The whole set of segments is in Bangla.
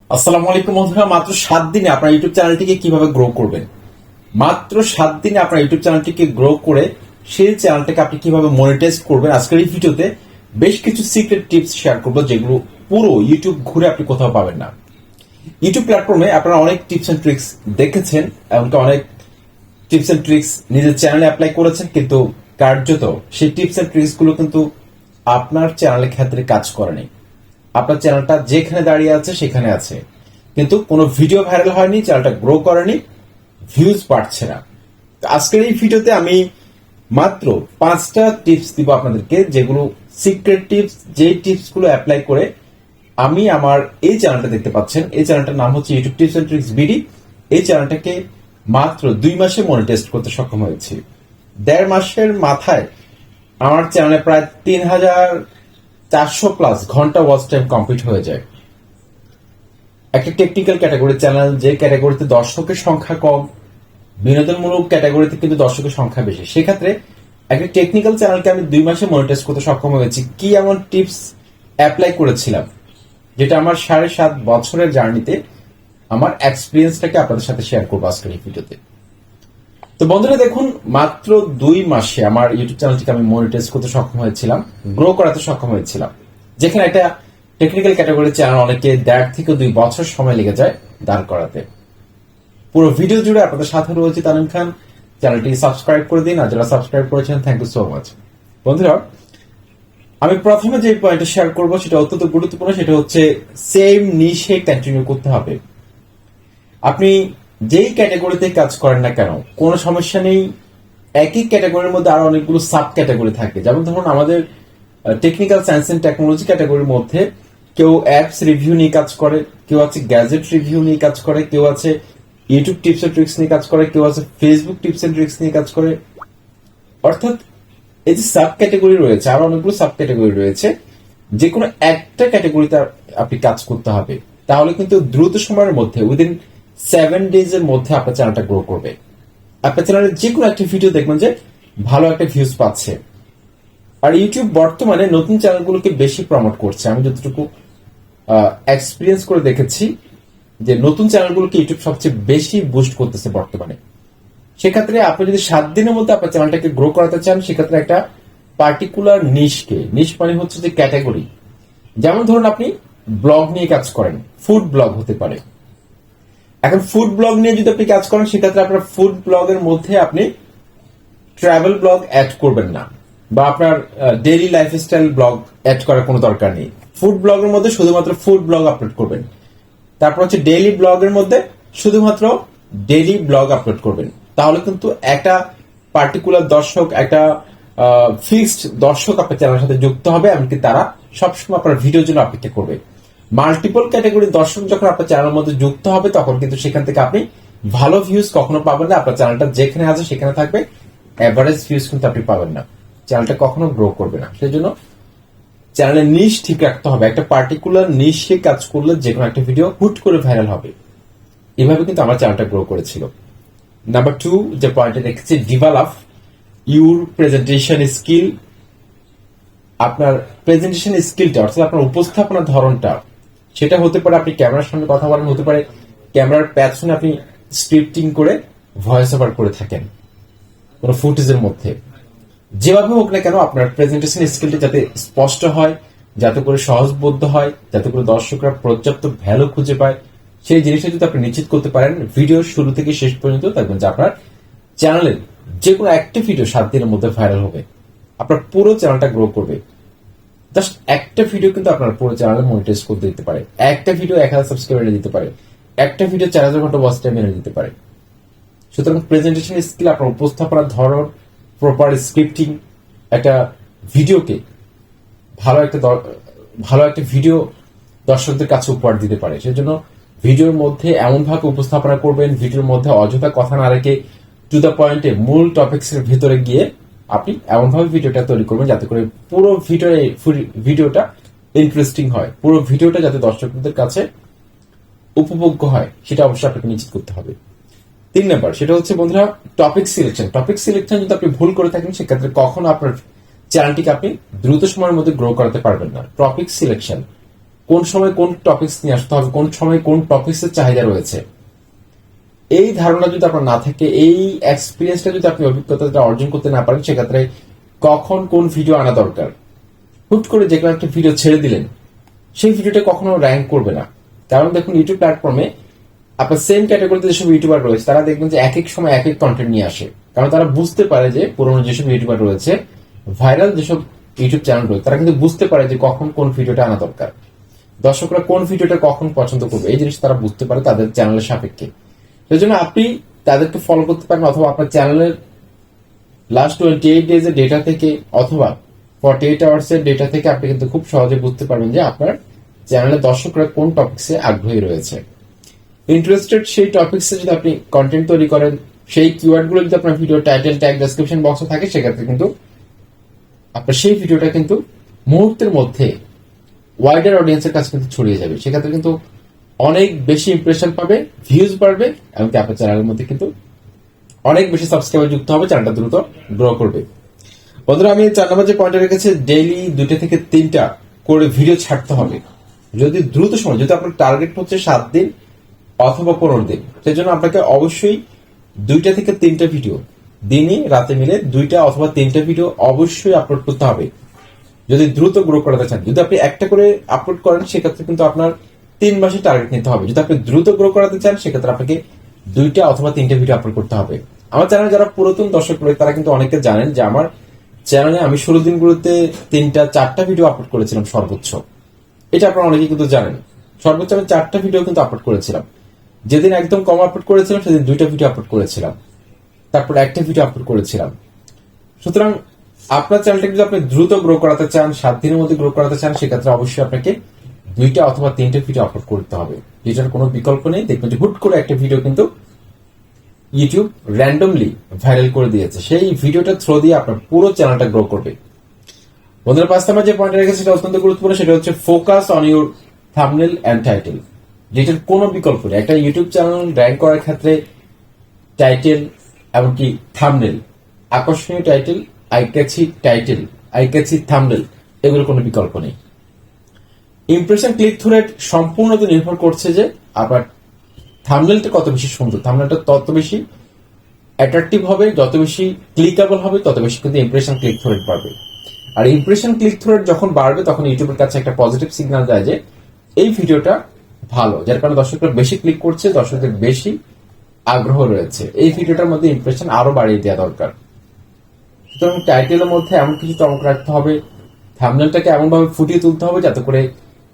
আসসালামু আলাইকুম বন্ধুরা, মাত্র 7 দিনে আপনার ইউটিউব চ্যানেলটিকে কিভাবে গ্রো করবেন। মাত্র 7 দিনে আপনার ইউটিউব চ্যানেলটিকে গ্রো করে সেই চ্যানেলটাকে আপনি কিভাবে মনিটাইজ করবেন, আজকের এই ভিডিওতে বেশ কিছু সিক্রেট টিপস শেয়ার করবো, যেগুলো পুরো ইউটিউব ঘুরে আপনি কোথাও পাবেন না। ইউটিউব প্ল্যাটফর্মে আপনারা অনেক টিপস এন্ড ট্রিক্স দেখেছেন, এমনকি অনেক টিপস এন্ড ট্রিক্স নিজের চ্যানেলে অ্যাপ্লাই করেছেন, কিন্তু কার্যত সেই টিপস এন্ড ট্রিক্স গুলো কিন্তু আপনার চ্যানেলের ক্ষেত্রে কাজ করেনি। আপনার চ্যানেলটা যেখানে দাঁড়িয়ে আছে সেখানে আছে, কিন্তু কোনো ভিডিও ভাইরাল হয়নি, চ্যানেলটা গ্রো করেনি, ভিউজ বাড়ছে না। আজকের এই ভিডিওতে আমি মাত্র 5টা টিপস দিব আপনাদেরকে, যেগুলো সিক্রেট টিপস, যে টিপস গুলো অ্যাপ্লাই করে আমি আমার এই চ্যানেলটা দেখতে পাচ্ছেন, এই চ্যানেলটার নাম হচ্ছে YouTube tips and tricks BD. এই চ্যানেলটাকে মাত্র 2 মাসে মনিটাইজ করতে সক্ষম হয়েছি। 1.5 মাসের মাথায় আমার চ্যানেলে প্রায় 3,400+ ঘন্টা ওয়াচ টাইম কমপ্লিট হয়ে যায়। একটা টেকনিক্যাল ক্যাটাগরি চ্যানেল, যে ক্যাটাগরিতে দর্শকের সংখ্যা কম, বিনোদনমূলক ক্যাটাগরিতে কিন্তু দর্শকের সংখ্যা বেশি, সেক্ষেত্রে একটা টেকনিক্যাল চ্যানেলকে আমি 2 মাসে মনিটাইজ করতে সক্ষম হয়েছি। কি এমন টিপস অ্যাপ্লাই করেছিলাম, যেটা আমার 7.5 বছরের জার্নিতে আমার এক্সপিরিয়েন্সটাকে আপনাদের সাথে শেয়ার করবো আজকের এই ভিডিওতে। তো বন্ধুরা দেখুন, মাত্র 2 মাসে আমার ইউটিউব চ্যানেলটিকে আমি মনিটাইজ করতে সক্ষম হয়েছিলাম, গ্রো করাতে সক্ষম হয়েছিলাম। যেখানে একটা টেকনিক্যাল ক্যাটাগরি চ্যানেল অনেকে 1.5 থেকে 2 বছর সময় লেগে যায় দাঁড় করাতে। পুরো ভিডিও জুড়ে আপনাদের সাথে রয়েছে তামিম খান। চ্যানেলটি সাবস্ক্রাইব করে দিন, আর যারা সাবস্ক্রাইব করেছেন থ্যাংক ইউ সো মাচ। বন্ধুরা, আমি প্রথমে যে পয়েন্টটা শেয়ার করবো সেটা অত্যন্ত গুরুত্বপূর্ণ, সেটা হচ্ছে সেম নিশে কন্টিনিউ করতে হবে। আপনি যেই ক্যাটাগরিতে কাজ করেন না কেন, কোনো সমস্যা নেই। একই ক্যাটাগরির মধ্যে আরো অনেকগুলো সাব ক্যাটাগরি থাকে। যেমন ধরুন, আমাদের টেকনিক্যাল সায়েন্স এন্ড টেকনোলজি ক্যাটাগরির মধ্যে কেউ অ্যাপস রিভিউ নিয়ে কাজ করে, কেউ আছে গ্যাজেট রিভিউ নিয়ে কাজ করে, কেউ আছে ইউটিউব টিপস এন্ড ট্রিক্স নিয়ে কাজ করে, কেউ আছে ফেসবুক টিপস এন্ড ট্রিক্স নিয়ে কাজ করে। অর্থাৎ এই যে সাব ক্যাটাগরি রয়েছে, আরো অনেকগুলো সাব ক্যাটাগরি রয়েছে, যে কোনো একটা ক্যাটাগরিতে আপনি কাজ করতে হবে। তাহলে কিন্তু দ্রুত সময়ের মধ্যে, উইদিন 7 ডেজ এর মধ্যে আপনার চ্যানেলটা গ্রো করবে। আপনার চ্যানেলের যে কোনো একটা ভিডিও দেখবেন যে ভালো একটা ভিউজ পাচ্ছে। আর ইউটিউব বর্তমানে নতুন চ্যানেলগুলোকে বেশি প্রমোট করছে। আমি যতটুকু এক্সপিরিয়েন্স করে দেখেছি যে নতুন চ্যানেলগুলোকে ইউটিউব সবচেয়ে বেশি বুস্ট করতেছে বর্তমানে। সেক্ষেত্রে আপনি যদি 7 দিনের মধ্যে আপনার চ্যানেলটাকে গ্রো করাতে চান, সেক্ষেত্রে একটা পার্টিকুলার নিশ মানে হচ্ছে যে ক্যাটাগরি। যেমন ধরুন, আপনি ব্লগ নিয়ে কাজ করেন, ফুড ব্লগ হতে পারে। এখন ফুড ব্লগ নিয়ে যদি আপনি কাজ করেন, সেক্ষেত্রে আপনার ফুড ব্লগের মধ্যে আপনি ট্রাভেল ব্লগ অ্যাড করবেন না, বা আপনার ডেইলি লাইফস্টাইল ব্লগ অ্যাড করার কোনো দরকার নেই। ফুড ব্লগের মধ্যে শুধুমাত্র ফুড ব্লগ আপলোড করবেন। তারপর হচ্ছে ডেইলি ব্লগের মধ্যে শুধুমাত্র ডেইলি ব্লগ আপলোড করবেন। তাহলে কিন্তু একটা পার্টিকুলার দর্শক, একটা ফিক্সড দর্শক আপনার চ্যানেলের সাথে যুক্ত হবে, এমনকি তারা সবসময় আপনার ভিডিওর জন্য অপেক্ষা করবে। মাল্টিপল ক্যাটাগরির দর্শক যখন আপনার চ্যানেলের মধ্যে যুক্ত হবে, তখন কিন্তু সেখান থেকে আপনি ভালো ভিউজ কখনো পাবেন না। আপনার চ্যানেলটা যেখানে আছে সেখানে থাকবে, এভারেজ ভিউজ কিন্তু আপনি পাবেন না, চ্যানেলটা কখনো গ্রো করবে না। সেই জন্য চ্যানেলের নিশ ঠিক রাখতে হবে। একটা পার্টিকুলার নিশে কাজ করলে যে কোনো একটা ভিডিও হুট করে ভাইরাল হবে। এভাবে কিন্তু আমার চ্যানেলটা গ্রো করেছিল। নাম্বার 2 যে পয়েন্টে দেখেছি, ডেভেলপ ইউর প্রেজেন্টেশন স্কিল। আপনার প্রেজেন্টেশন স্কিলটা, অর্থাৎ আপনার উপস্থাপনার ধরনটা, সেটা হতে পারে আপনি ক্যামেরার সামনে কথা বলেন, হতে পারে ক্যামেরার পেছনে আপনি স্ক্রিপ্টিং করে ভয়েস ওভার করে থাকেন কোনো ফুটেজের মধ্যে। যেভাবে হোক না কেন, আপনার প্রেজেন্টেশন স্কিলটা যাতে স্পষ্ট হয়, যাতে করে সহজবোধ্য হয়, যাতে করে দর্শকরা পর্যাপ্ত ভ্যালু খুঁজে পায়, সেই জিনিসটা যদি আপনি নিশ্চিত করতে পারেন ভিডিও শুরু থেকে শেষ পর্যন্ত, দেখবেন যে আপনার চ্যানেলের যে কোনো একটা ভিডিও 7 দিনের মধ্যে ভাইরাল হবে, আপনার পুরো চ্যানেলটা গ্রো করবে। জাস্ট একটা ভিডিও কিন্তু আপনার পুরো চ্যানেলে মনিটাইজ করতে দিতে পারে। একটা ভিডিও 1000 সাবস্ক্রাইবার এনে দিতে পারে, একটা ভিডিও 4000 ঘন্টা ওয়াচ টাইম এনে দিতে পারে। সুতরাং প্রেজেন্টেশন স্কিল, আপনার উপস্থাপনার ধরন, প্রপার স্ক্রিপ্টিং, একটা ভিডিওকে ভালো একটা ভিডিও দর্শকদের কাছে উপহার দিতে পারে। সেজন্য ভিডিওর মধ্যে এমন ভাবে উপস্থাপনা করবেন, ভিডিওর মধ্যে অযথা কথা না রেখে টু দ্য পয়েন্টে মূল টপিকস এর ভিতরে গিয়ে আপনি এমন ভাবে ভিডিওটা তৈরি করবেন যাতে করে পুরো ভিডিওটা ইন্টারেস্টিং হয়, পুরো ভিডিওটা যাতে দর্শকদের কাছে উপভোগ্য হয়, সেটা অবশ্যই আপনাকে নিশ্চিত করতে হবে। 3 নাম্বার, সেটা হচ্ছে বন্ধুরা টপিক সিলেকশন। টপিক সিলেকশন যদি আপনি ভুল করে থাকেন, সেক্ষেত্রে কখনো আপনার চ্যানেলটিকে আপনি দ্রুত সময়ের মধ্যে গ্রো করাতে পারবেন না। টপিক সিলেকশন, কোন সময় কোন টপিকস নিয়ে আসতে হবে, কোন সময় কোন টপিকস এর চাহিদা রয়েছে, এই ধারণা যদি আপনার না থাকে, এই এক্সপিরিয়েন্সটা যদি আপনি অভিজ্ঞতাটা অর্জন করতে না পারেন, সেক্ষেত্রে কখন কোন ভিডিও আনা দরকার, হুট করে যে কোনো একটা ভিডিও ছেড়ে দিলেন, সেই ভিডিওটা কখনো র্যাঙ্ক করবে না। কারণ দেখুন ইউটিউব প্ল্যাটফর্মে আপনার সেম ক্যাটাগরিতে যেসব ইউটিউবার রয়েছে তারা দেখবেন যে এক এক সময় এক এক কন্টেন্ট নিয়ে আসে। কারণ তারা বুঝতে পারে যে পুরোনো যেসব ইউটিউবার রয়েছে, ভাইরাল যেসব ইউটিউব চ্যানেল রয়েছে, তারা কিন্তু বুঝতে পারে যে কখন কোন ভিডিওটা আনা দরকার, দর্শকরা কোন ভিডিওটা কখন পছন্দ করবে, এই জিনিস তারা বুঝতে পারে তাদের চ্যানেলের সাপেক্ষে। সেই জন্য আপনি তাদেরকে ফলো করতে পারেন, অথবা আপনার চ্যানেলের লাস্ট 28 ডেজ এর ডেটা থেকে অথবা 48 আওয়ার্স এর ডেটা থেকে আপনি কিন্তু খুব সহজে বুঝতে পারবেন যে আপনার চ্যানেলের দর্শকরা কোন টপিকসে আগ্রহী রয়েছে। ইন্টারেস্টেড সেই টপিকসে যদি আপনি কন্টেন্ট তৈরি করেন, সেই কিওয়ার্ড গুলো যদি আপনার ভিডিও টাইটেল, ট্যাগ, ডেসক্রিপশন বক্সে থাকে, সেক্ষেত্রে কিন্তু আপনার সেই ভিডিওটা কিন্তু মুহূর্তের মধ্যে ওয়াইডার অডিয়েন্সের কাছে কিন্তু ছড়িয়ে যাবে। সেক্ষেত্রে কিন্তু অনেক বেশি ইমপ্রেশন পাবে, ভিউজ বাড়বে, এমনকি আপনার চ্যানেলের মধ্যে কিন্তু অনেক বেশি সাবস্ক্রাইবার যুক্ত হবে, চ্যানেলটা দ্রুত গ্রো করবে। বন্ধুরা, আমি 4 নম্বর যে পয়েন্টে রেখেছি, ডেইলি 2 থেকে 3টা করে ভিডিও ছাড়তে হবে যদি দ্রুত সময়, যদি আপনার টার্গেট হচ্ছে 7 দিন অথবা 15 দিন, সেই জন্য আপনাকে অবশ্যই 2 থেকে 3টা ভিডিও দিনে রাতে মিলে 2টা অথবা 3টা ভিডিও অবশ্যই আপলোড করতে হবে যদি দ্রুত গ্রো করাতে চান। যদি আপনি একটা করে আপলোড করেন, সেক্ষেত্রে কিন্তু আপনার 3 মাসের টার্গেট নিতে হবে। যদি আপনি দ্রুত গ্রো করাতে চান, সেক্ষেত্রে আপনাকে 2টা অথবা 3টা ভিডিও আপলোড করতে হবে। আমার চ্যানেলে যারা পুরাতন দর্শক রয়েছে তারা কিন্তু অনেকে জানেন যে আমার চ্যানেলে আমি শুরু দিনগুলোতে 3টা-4টা ভিডিও আপলোড করেছিলাম সর্বোচ্চ। এটা আপনারা অনেকেই কিন্তু জানেন। সর্বোচ্চ আমি 4টা ভিডিও কিন্তু আপলোড করেছিলাম। যেদিন একদম কম আপলোড করেছিলাম সেদিন 2টা ভিডিও আপলোড করেছিলাম, তারপর একটা ভিডিও আপলোড করেছিলাম। সুতরাং আপনার চ্যানেলটাকে যদি আপনি দ্রুত গ্রো করাতে চান, 7 দিনের মধ্যে গ্রো করাতে চান, সেক্ষেত্রে অবশ্যই আপনাকে 2টা অথবা 3টা ভিডিও আপলোড করতে হবে। যেটার কোনো বিকল্প নেই। দেখবেন যে হুট করে একটা ভিডিও কিন্তু ইউটিউব র্যান্ডমলি ভাইরাল করে দিয়েছে, সেই ভিডিওটা থ্রো দিয়ে আপনার পুরো চ্যানেলটা গ্রো করবে। বন্ধুরা, 5 নম্বর যে পয়েন্ট রেখেছে সেটা অত্যন্ত গুরুত্বপূর্ণ, সেটা হচ্ছে focus on your thumbnail and title. যেটার কোনো বিকল্প নেই। একটা ইউটিউব চ্যানেল র্যাঙ্ক করার ক্ষেত্রে টাইটেল এমনকি থাম্বনেল, আকর্ষণীয় টাইটেল, আই ক্যাচি থাম্বনেল, এগুলোর কোনো বিকল্প নেই। ইমপ্রেশন ক্লিক থ্রু রেট সম্পূর্ণ নির্ভর করছে যে আপনার থাম্বনেলটা কত বেশি সুন্দর, থাম্বনেলটা তত বেশি অ্যাট্রাকটিভ হবে, যত বেশি ক্লিকেবল হবে, তত বেশি কিন্তু ইমপ্রেশন ক্লিক থ্রু রেট বাড়বে। আর ইমপ্রেশন ক্লিক থ্রু রেট যখন বাড়বে, তখন ইউটিউবের কাছে একটা পজিটিভ সিগন্যাল দেয় যে এই ভিডিওটা ভালো, যার কারণে দর্শকরা বেশি ক্লিক করছে, দর্শকদের বেশি আগ্রহ রয়েছে, এই ভিডিওটার মধ্যে ইমপ্রেশন আরো বাড়িয়ে দেওয়া দরকার। সুতরাং টাইটেলের মধ্যে এমন কিছু চমক রাখতে হবে, থাম্বনেলটাকে এমন ভাবে ফুটিয়ে তুলতে হবে যাতে করে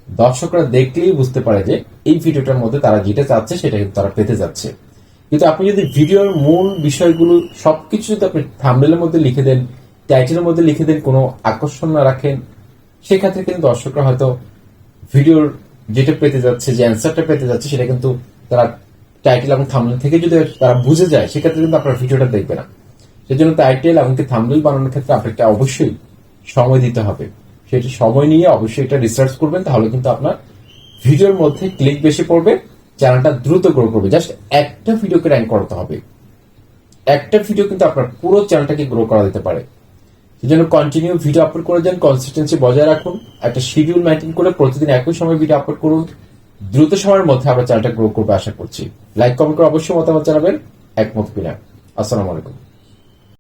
দর্শকরা দেখলেই বুঝতে পারে যে এই ভিডিওটার মধ্যে তারা যেটা চাচ্ছে সেটা কিন্তু তারা পেতে যাচ্ছে। কিন্তু আপনি যদি ভিডিওর মূল বিষয়গুলো সবকিছু যদি আপনি থাম্বনেলের মধ্যে লিখে দেন, টাইটেলের মধ্যে লিখে দেন, কোনো আকর্ষণ না রাখেন, সেক্ষেত্রে কিন্তু দর্শকরা হয়তো ভিডিওর যেটা পেতে যাচ্ছে, যে অ্যান্সারটা পেতে যাচ্ছে, সেটা কিন্তু তারা টাইটেল এবং থাম্বনেল থেকে যদি তারা বুঝে যায়, সেক্ষেত্রে কিন্তু আপনার ভিডিওটা দেখবে না। সেজন্য টাইটেল এমনকি থাম্বনেল বানানোর ক্ষেত্রে আপনাকে অবশ্যই সময় দিতে হবে। সেটি সময় নিয়ে অবশ্যই এটা রিসার্চ করবেন, তাহলে কিন্তু আপনার ভিডিওর মধ্যে ক্লিক বেশি পড়বে, চ্যানেলটা দ্রুত গ্রো করবে। জাস্ট একটা ভিডিওকে র্যাঙ্ক করতে হবে। একটা ভিডিও কিন্তু আপনার পুরো চ্যানেলটাকে গ্রো করা দিতে পারে। সেজন্য কন্টিনিউ ভিডিও আপলোড করে যান, কনসিস্টেন্সি বজায় রাখুন, একটা শিডিউল মেইনটেইন করে প্রতিদিন একই সময় ভিডিও আপলোড করুন। দ্রুত সময়ের মধ্যে আপনার চ্যানেলটা গ্রো করবে আশা করছি। লাইক, কমেন্ট করে অবশ্যই মতামত জানাবেন। একমত কিনা। আসসালামু আলাইকুম।